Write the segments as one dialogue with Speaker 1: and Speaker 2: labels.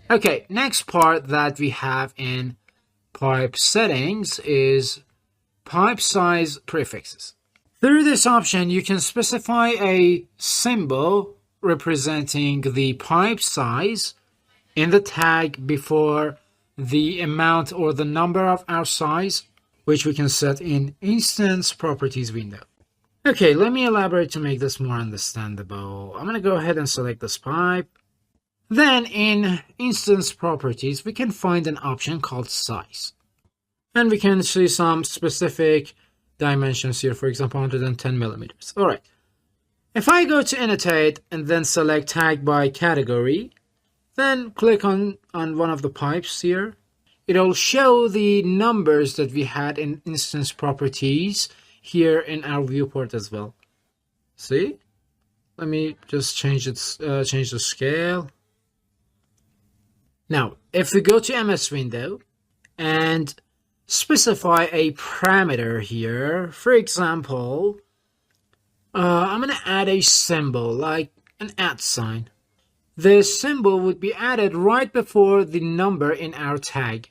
Speaker 1: Okay, next part that we have in pipe settings is pipe size prefixes. Through this option, you can specify a symbol representing the pipe size in the tag before the amount or the number of our size, which we can set in Instance Properties window. Okay, let me elaborate to make this more understandable. I'm going to go ahead and select this pipe. Then in Instance Properties, we can find an option called Size. And we can see some specific dimensions here, for example, 110 millimeters. All right. If I go to Annotate and then select Tag by Category, then click on one of the pipes here, it'll show the numbers that we had in Instance Properties here in our viewport as well. See? Let me just change the scale. Now, if we go to MS window and specify a parameter here, for example, I'm going to add a symbol like an @ sign. This symbol would be added right before the number in our tag.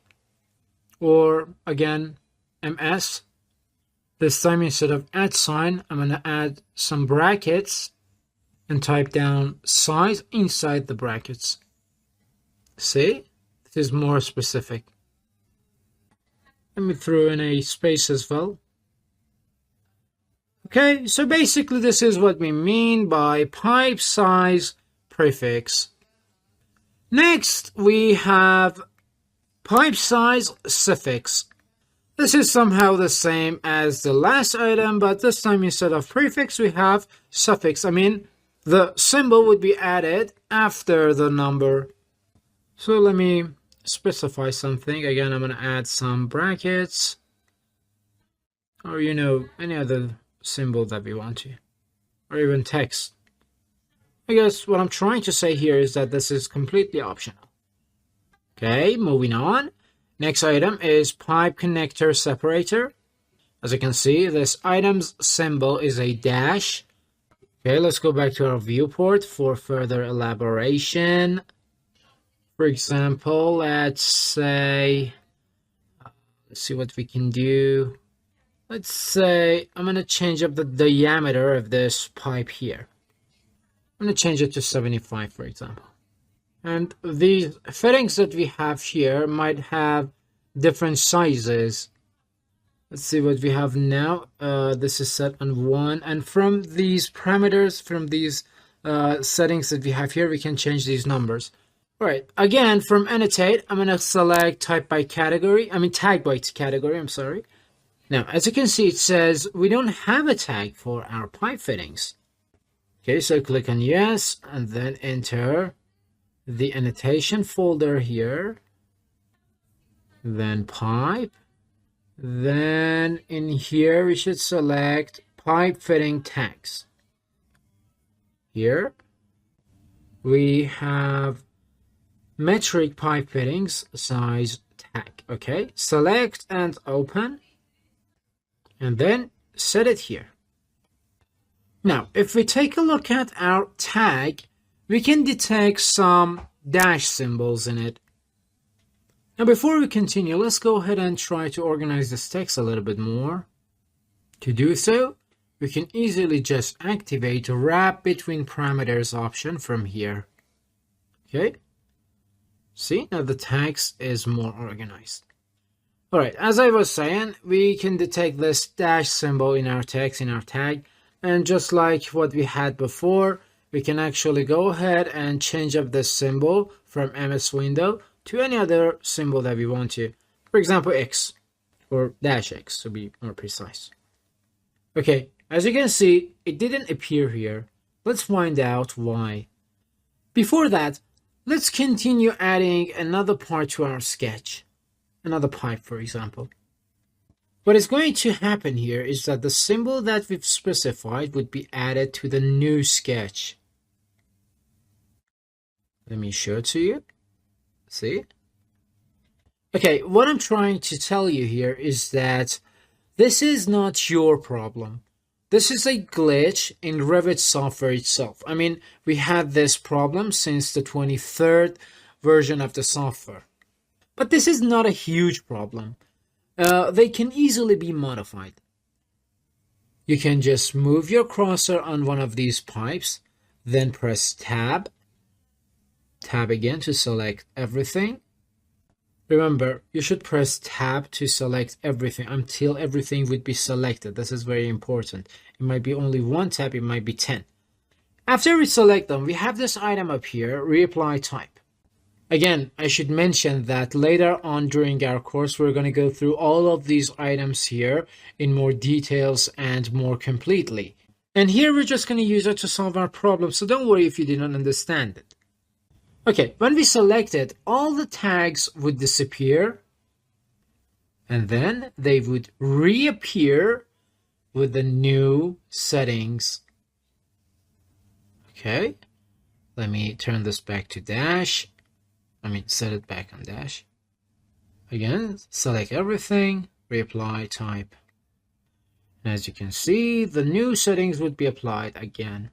Speaker 1: Or again, MS. This time instead of @ sign, I'm going to add some brackets and type down size inside the brackets. See? This is more specific. Let me throw in a space as well. Okay, so basically this is what we mean by pipe size prefix. Next, we have pipe size suffix. This is somehow the same as the last item, but this time instead of prefix, we have suffix. I mean, the symbol would be added after the number. So let me specify something. Again, I'm going to add some brackets, or any other symbol that we want to, or even text. I guess what I'm trying to say here is that this is completely optional. Okay, moving on. Next item is pipe connector separator. As you can see, this item's symbol is a dash. Okay, let's go back to our viewport for further elaboration. For example, let's say, let's see what we can do. Let's say I'm going to change up the diameter of this pipe here. I'm going to change it to 75, for example. And these fittings that we have here might have different sizes. Let's see what we have now. This is set on 1. And from these parameters, from these settings that we have here, we can change these numbers. All right, again, from Annotate, I'm going to select Tag by Category. I'm sorry. Now, as you can see, it says we don't have a tag for our pipe fittings. Okay, so click on Yes, and then enter the annotation folder here. Then pipe. Then in here, we should select Pipe Fitting Tags. Here, we have metric pipe fittings size tag. Okay, select and open, and then set it here. Now, if we take a look at our tag, we can detect some dash symbols in it. Now, before we continue, let's go ahead and try to organize this text a little bit more. To do so, we can easily just activate the Wrap Between Parameters option from here. Okay. See, now the text is more organized. All right, as I was saying, we can detect this dash symbol in our text, in our tag. And just like what we had before, we can actually go ahead and change up this symbol from MS window to any other symbol that we want to. For example, X or -X to be more precise. Okay, as you can see, it didn't appear here. Let's find out why. Before that, let's continue adding another part to our sketch. Another pipe, for example. What is going to happen here is that the symbol that we've specified would be added to the new sketch. Let me show it to you. See? Okay, what I'm trying to tell you here is that this is not your problem. This is a glitch in Revit software itself. I mean, we had this problem since the 23rd version of the software. But this is not a huge problem. They can easily be modified. You can just move your cursor on one of these pipes, then press tab. Tab again to select everything. Remember, you should press tab to select everything until everything would be selected. This is very important. It might be only one tab, it might be 10. After we select them, we have this item up here, reapply type. Again, I should mention that later on during our course, we're going to go through all of these items here in more details and more completely. And here we're just going to use it to solve our problem, so don't worry if you didn't understand it. Okay, when we select it, all the tags would disappear, and then they would reappear with the new settings. Okay, let me turn this back to dash. Set it back on dash. Again, select everything, reapply type. And as you can see, the new settings would be applied again.